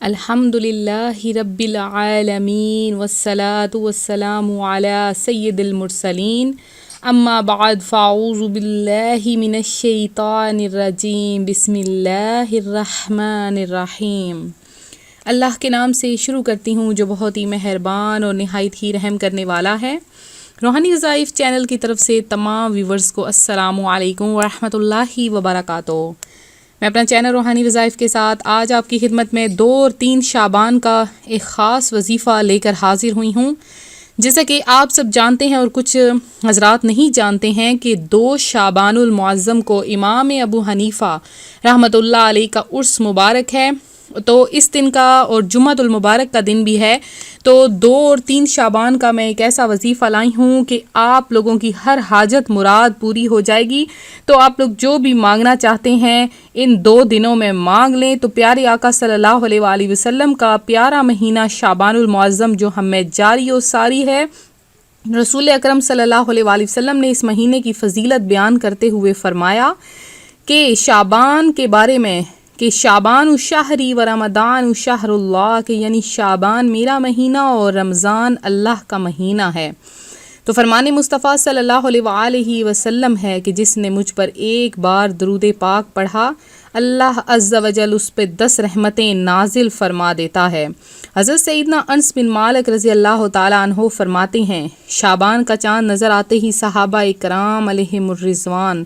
الحمد للہ رب العالمین والصلاة والسلام علی سید المرسلین اما بعد فاعوذ باللہ من الشیطان الرجیم بسم اللہ الرحمن الرحیم۔ اللہ کے نام سے شروع کرتی ہوں جو بہت ہی مہربان اور نہایت ہی رحم کرنے والا ہے۔ روحانی وظائف چینل کی طرف سے تمام ویورز کو السلام علیکم ورحمۃ اللہ وبرکاتہ۔ میں اپنا چینل روحانی وظائف کے ساتھ آج آپ کی خدمت میں 2 اور 3 شعبان کا ایک خاص وظیفہ لے کر حاضر ہوئی ہوں۔ جیسا کہ آپ سب جانتے ہیں اور کچھ حضرات نہیں جانتے ہیں کہ 2 شعبان المعظم کو امام ابو حنیفہ رحمۃ اللہ علیہ کا عرس مبارک ہے، تو اس دن کا اور جمعۃ المبارک کا دن بھی ہے۔ تو 2 اور 3 شعبان کا میں ایک ایسا وظیفہ لائی ہوں کہ آپ لوگوں کی ہر حاجت مراد پوری ہو جائے گی۔ تو آپ لوگ جو بھی مانگنا چاہتے ہیں ان 2 دنوں میں مانگ لیں۔ تو پیارے آقا صلی اللہ علیہ وآلہ وسلم کا پیارا مہینہ شعبان المعظم جو ہم میں جاری و ساری ہے، رسول اکرم صلی اللہ علیہ وآلہ وسلم نے اس مہینے کی فضیلت بیان کرتے ہوئے فرمایا کہ شعبان کے بارے میں کہ شعبان شہری و رمضان شہر اللہ، کہ یعنی شعبان میرا مہینہ اور رمضان اللہ کا مہینہ ہے۔ تو فرمان مصطفیٰ صلی اللہ علیہ وآلہ وسلم ہے کہ جس نے مجھ پر ایک بار درود پاک پڑھا اللہ عز و جل اس پہ 10 رحمتیں نازل فرما دیتا ہے۔ حضرت سیدنا انس بن مالک رضی اللہ تعالیٰ عنہ فرماتے ہیں شعبان کا چاند نظر آتے ہی صحابہ کرام علیہم الرضوان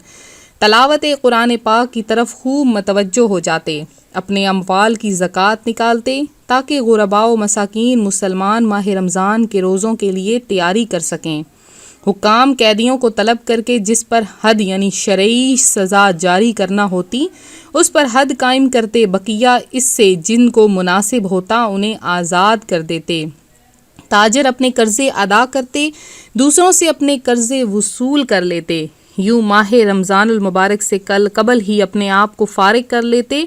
تلاوت قرآن پاک کی طرف خوب متوجہ ہو جاتے، اپنے اموال کی زکوٰۃ نکالتے تاکہ غرباء و مساکین مسلمان ماہ رمضان کے روزوں کے لیے تیاری کر سکیں۔ حکام قیدیوں کو طلب کر کے جس پر حد یعنی شرعی سزا جاری کرنا ہوتی اس پر حد قائم کرتے، بقیہ اس سے جن کو مناسب ہوتا انہیں آزاد کر دیتے۔ تاجر اپنے قرضے ادا کرتے، دوسروں سے اپنے قرضے وصول کر لیتے۔ یوں ماہ رمضان المبارک سے قبل ہی اپنے آپ کو فارغ کر لیتے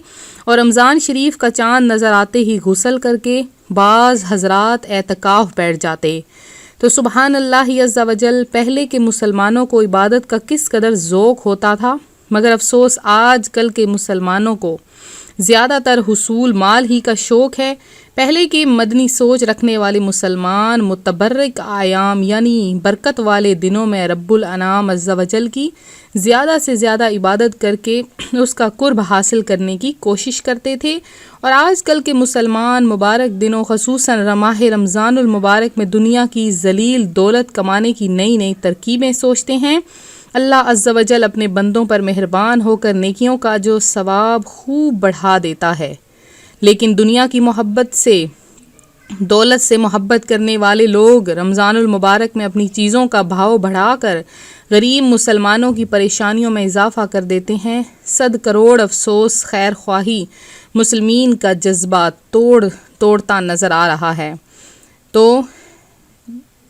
اور رمضان شریف کا چاند نظر آتے ہی غسل کر کے بعض حضرات اعتکاف بیٹھ جاتے۔ تو سبحان اللہ عز و جل، پہلے کے مسلمانوں کو عبادت کا کس قدر ذوق ہوتا تھا، مگر افسوس آج کل کے مسلمانوں کو زیادہ تر حصول مال ہی کا شوق ہے۔ پہلے کی مدنی سوچ رکھنے والے مسلمان متبرک ایام یعنی برکت والے دنوں میں رب الانام عز و جل کی زیادہ سے زیادہ عبادت کر کے اس کا قرب حاصل کرنے کی کوشش کرتے تھے، اور آج کل کے مسلمان مبارک دنوں خصوصاً ماہ رمضان المبارک میں دنیا کی ذلیل دولت کمانے کی نئی نئی ترکیبیں سوچتے ہیں۔ اللہ عز و جل اپنے بندوں پر مہربان ہو کر نیکیوں کا جو ثواب خوب بڑھا دیتا ہے، لیکن دنیا کی محبت سے دولت سے محبت کرنے والے لوگ رمضان المبارک میں اپنی چیزوں کا بھاؤ بڑھا کر غریب مسلمانوں کی پریشانیوں میں اضافہ کر دیتے ہیں۔ 100 کروڑ افسوس خیر خواہی مسلمین کا جذبہ توڑتا نظر آ رہا ہے۔ تو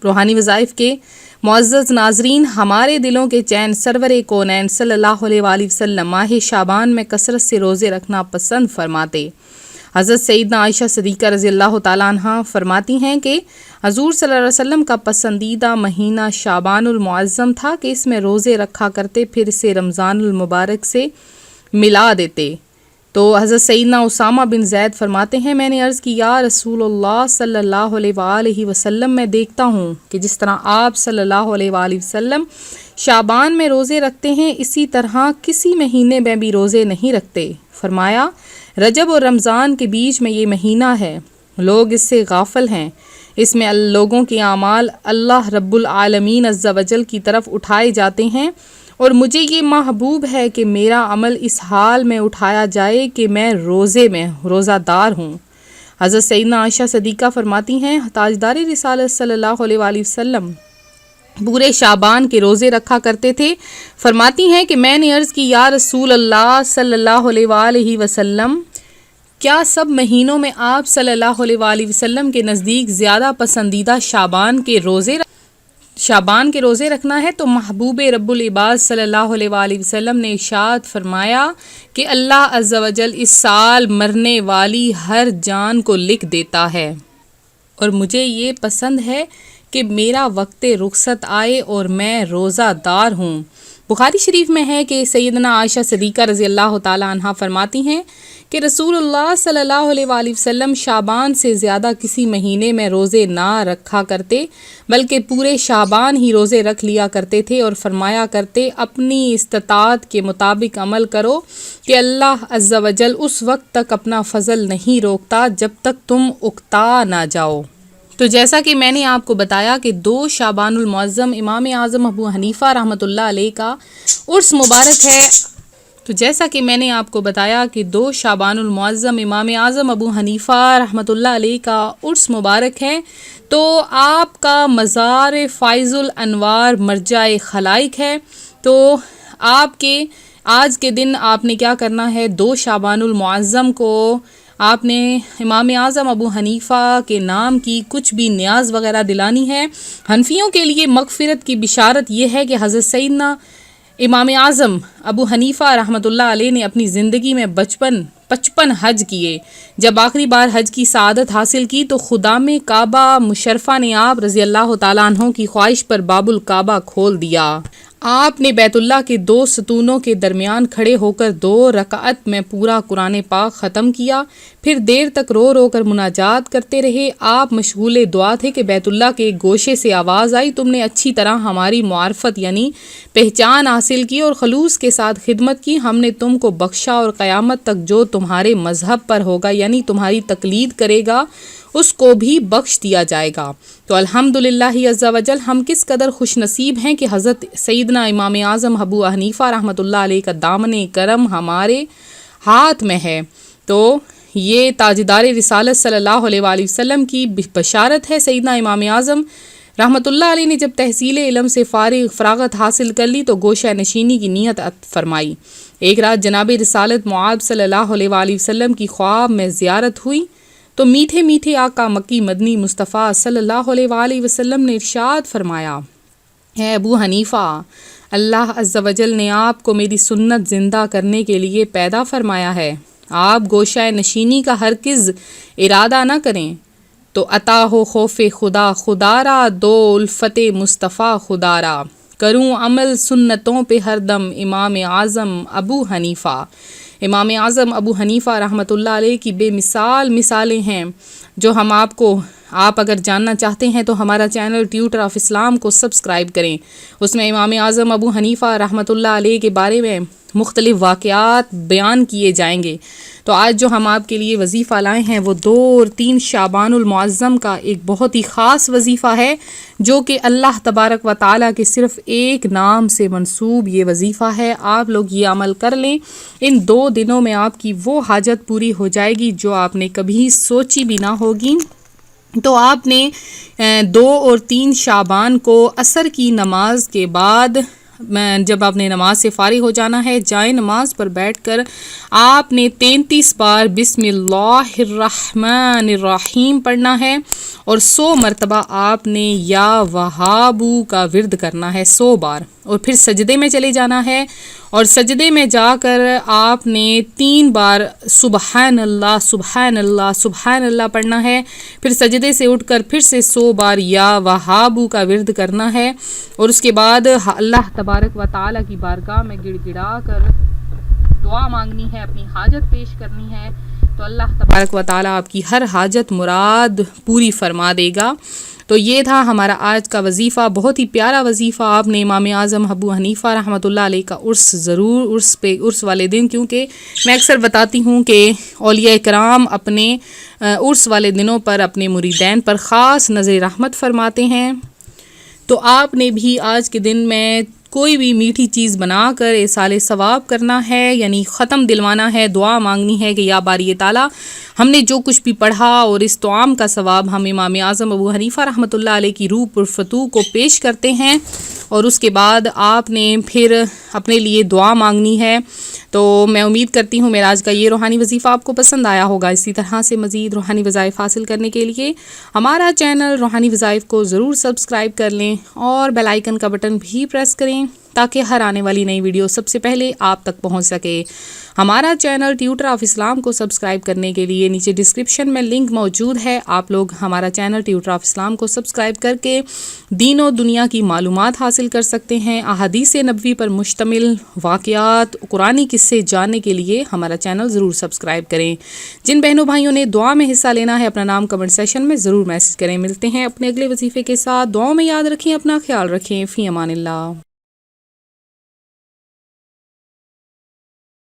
روحانی وظائف کے معزز ناظرین، ہمارے دلوں کے چین سرور کونین صلی اللہ علیہ وآلہ وسلم ماہ شعبان میں کثرت سے روزے رکھنا پسند فرماتے۔ حضرت سیدنا عائشہ صدیقہ رضی اللہ تعالیٰ عنہ فرماتی ہیں کہ حضور صلی اللہ علیہ وسلم کا پسندیدہ مہینہ شعبان المعظم تھا کہ اس میں روزے رکھا کرتے، پھر اسے رمضان المبارک سے ملا دیتے۔ تو حضرت سیدنا اسامہ بن زید فرماتے ہیں میں نے عرض کی یا رسول اللہ صلی اللہ علیہ وآلہ وسلم، میں دیکھتا ہوں کہ جس طرح آپ صلی اللہ علیہ وآلہ وسلم شعبان میں روزے رکھتے ہیں اسی طرح کسی مہینے میں بھی روزے نہیں رکھتے۔ فرمایا رجب اور رمضان کے بیچ میں یہ مہینہ ہے، لوگ اس سے غافل ہیں، اس میں لوگوں کے اعمال اللہ رب العالمین عز و جل کی طرف اٹھائے جاتے ہیں، اور مجھے یہ محبوب ہے کہ میرا عمل اس حال میں اٹھایا جائے کہ میں روزہ دار ہوں۔ حضرت سیدنا عائشہ صدیقہ فرماتی ہیں تاجدار رسالت صلی اللہ علیہ وآلہ وسلم پورے شعبان کے روزے رکھا کرتے تھے۔ فرماتی ہیں کہ میں نے عرض کی یا رسول اللہ صلی اللہ علیہ وآلہ وسلم، کیا سب مہینوں میں آپ صلی اللہ علیہ وآلہ وسلم کے نزدیک زیادہ پسندیدہ شعبان کے روزے رکھنا ہے؟ تو محبوب رب العباد صلی اللہ علیہ وآلہ وسلم نے ارشاد فرمایا کہ اللہ عز و جل اس سال مرنے والی ہر جان کو لکھ دیتا ہے، اور مجھے یہ پسند ہے کہ میرا وقت رخصت آئے اور میں روزہ دار ہوں۔ بخاری شریف میں ہے کہ سیدنا عائشہ صدیقہ رضی اللہ تعالیٰ عنہ فرماتی ہیں کہ رسول اللہ صلی اللہ علیہ وآلہ وسلم شعبان سے زیادہ کسی مہینے میں روزے نہ رکھا کرتے بلکہ پورے شعبان ہی روزے رکھ لیا کرتے تھے اور فرمایا کرتے اپنی استطاعت کے مطابق عمل کرو کہ اللہ عز و جل اس وقت تک اپنا فضل نہیں روکتا جب تک تم اکتا نہ جاؤ۔ تو جیسا کہ میں نے آپ کو بتایا کہ 2 شعبان المعظم امام اعظم ابو حنیفہ رحمۃ اللہ علیہ کا عرس مبارک ہے۔ تو جیسا کہ میں نے آپ کو بتایا کہ 2 شعبان المعظم امام اعظم ابو حنیفہ رحمۃ اللہ علیہ کا عرس مبارک ہے، تو آپ کا مزار فائز الانوار مرجع خلائق ہے۔ تو آپ کے آج کے دن آپ نے کیا کرنا ہے، 2 شعبان المعظم کو آپ نے امام اعظم ابو حنیفہ کے نام کی کچھ بھی نیاز وغیرہ دلانی ہے۔ حنفیوں کے لیے مغفرت کی بشارت یہ ہے کہ حضرت سیدنا امام اعظم ابو حنیفہ رحمۃ اللہ علیہ نے اپنی زندگی میں 55 حج کیے۔ جب آخری بار حج کی سعادت حاصل کی تو خدام کعبہ مشرفہ نے آپ رضی اللہ تعالیٰ عنہ کی خواہش پر باب الکعبہ کھول دیا۔ آپ نے بیت اللہ کے 2 ستونوں کے درمیان کھڑے ہو کر 2 رکعت میں پورا قرآن پاک ختم کیا، پھر دیر تک رو رو کر مناجات کرتے رہے۔ آپ مشغول دعا تھے کہ بیت اللہ کے ایک گوشے سے آواز آئی، تم نے اچھی طرح ہماری معرفت یعنی پہچان حاصل کی اور خلوص کے ساتھ خدمت کی، ہم نے تم کو بخشا اور قیامت تک جو تمہارے مذہب پر ہوگا یعنی تمہاری تقلید کرے گا اس کو بھی بخش دیا جائے گا۔ تو الحمدللہ عز و جل ہم کس قدر خوش نصیب ہیں کہ حضرت سیدنا امام اعظم ابو حنیفہ رحمۃ اللہ علیہ کا دامن کرم ہمارے ہاتھ میں ہے۔ تو یہ تاجدار رسالت صلی اللہ علیہ وآلہ وسلم کی بشارت ہے۔ سیدنا امام اعظم رحمۃ اللہ علیہ نے جب تحصیل علم سے فراغت حاصل کر لی تو گوشہ نشینی کی نیت فرمائی۔ ایک رات جناب رسالت معاذ صلی اللہ علیہ وآلہ وسلم کی خواب میں زیارت ہوئی تو میٹھے میٹھے آقا مکی مدنی مصطفیٰ صلی اللہ علیہ وآلہ وسلم نے ارشاد فرمایا، اے ابو حنیفہ، اللہ عز و جل نے آپ کو میری سنت زندہ کرنے کے لیے پیدا فرمایا ہے، آپ گوشہ نشینی کا ہرگز ارادہ نہ کریں تو عطا ہو خوف خدا خدارا، دو الفت مصطفیٰ خدارا، کروں عمل سنتوں پہ ہر دم امام اعظم ابو حنیفہ۔ امام اعظم ابو حنیفہ رحمۃ اللہ علیہ کی بے مثال مثالیں ہیں جو ہم آپ اگر جاننا چاہتے ہیں تو ہمارا چینل ٹیوٹر آف اسلام کو سبسکرائب کریں۔ اس میں امام اعظم ابو حنیفہ رحمۃ اللہ علیہ کے بارے میں مختلف واقعات بیان کیے جائیں گے۔ تو آج جو ہم آپ کے لیے وظیفہ لائے ہیں وہ 2 اور 3 شعبان المعظم کا ایک بہت ہی خاص وظیفہ ہے جو کہ اللہ تبارک و تعالیٰ کے صرف ایک نام سے منسوب یہ وظیفہ ہے۔ آپ لوگ یہ عمل کر لیں، ان 2 دنوں میں آپ کی وہ حاجت پوری ہو جائے گی جو آپ نے کبھی سوچی بھی نہ ہوگی۔ تو آپ نے 2 اور 3 شعبان کو عصر کی نماز کے بعد جب آپ نے نماز سے فارغ ہو جانا ہے، جائے نماز پر بیٹھ کر آپ نے 33 بار بسم اللہ الرحمن الرحیم پڑھنا ہے اور 100 مرتبہ آپ نے یا وہابو کا ورد کرنا ہے 100 بار، اور پھر سجدے میں چلے جانا ہے اور سجدے میں جا کر آپ نے 3 بار سبحان اللہ سبحان اللہ سبحان اللہ پڑھنا ہے، پھر سجدے سے اٹھ کر پھر سے 100 بار یا وہابو کا ورد کرنا ہے، اور اس کے بعد اللہ تبارک و تعالیٰ کی بارگاہ میں گڑ گڑا کر دعا مانگنی ہے، اپنی حاجت پیش کرنی ہے، تو اللہ تبارک و تعالیٰ آپ کی ہر حاجت مراد پوری فرما دے گا۔ تو یہ تھا ہمارا آج کا وظیفہ، بہت ہی پیارا وظیفہ۔ آپ نے امام اعظم ابو حنیفہ رحمۃ اللہ علیہ کا عرس والے دن، کیونکہ میں اکثر بتاتی ہوں کہ اولیاء کرام اپنے عرس والے دنوں پر اپنے مریدین پر خاص نظر رحمت فرماتے ہیں، تو آپ نے بھی آج کے دن میں کوئی بھی میٹھی چیز بنا کر ایصال ثواب کرنا ہے، یعنی ختم دلوانا ہے، دعا مانگنی ہے کہ یا باری تعالیٰ ہم نے جو کچھ بھی پڑھا اور اس طعام کا ثواب ہم امام اعظم ابو حنیفہ رحمۃ اللہ علیہ کی روح پرفتوح کو پیش کرتے ہیں، اور اس کے بعد آپ نے پھر اپنے لیے دعا مانگنی ہے۔ تو میں امید کرتی ہوں میرا آج کا یہ روحانی وظیفہ آپ کو پسند آیا ہوگا۔ اسی طرح سے مزید روحانی وظائف حاصل کرنے کے لیے ہمارا چینل روحانی وظائف کو ضرور سبسکرائب کر لیں اور بیل آئیکن کا بٹن بھی پریس کریں تاکہ ہر آنے والی نئی ویڈیو سب سے پہلے آپ تک پہنچ سکے۔ ہمارا چینل ٹیوٹر آف اسلام کو سبسکرائب کرنے کے لیے نیچے ڈسکرپشن میں لنک موجود ہے، آپ لوگ ہمارا چینل ٹیوٹر آف اسلام کو سبسکرائب کر کے دین و دنیا کی معلومات حاصل کر سکتے ہیں۔ احادیث نبوی پر مشتمل واقعات، قرآنی قصے جاننے کے لیے ہمارا چینل ضرور سبسکرائب کریں۔ جن بہنوں بھائیوں نے دعا میں حصہ لینا ہے اپنا نام کمنٹ سیشن میں ضرور میسج کریں۔ ملتے ہیں اپنے اگلے وظیفے کے ساتھ، دعاؤں میں یاد رکھیں، اپنا خیال رکھیں، فی امان اللہ۔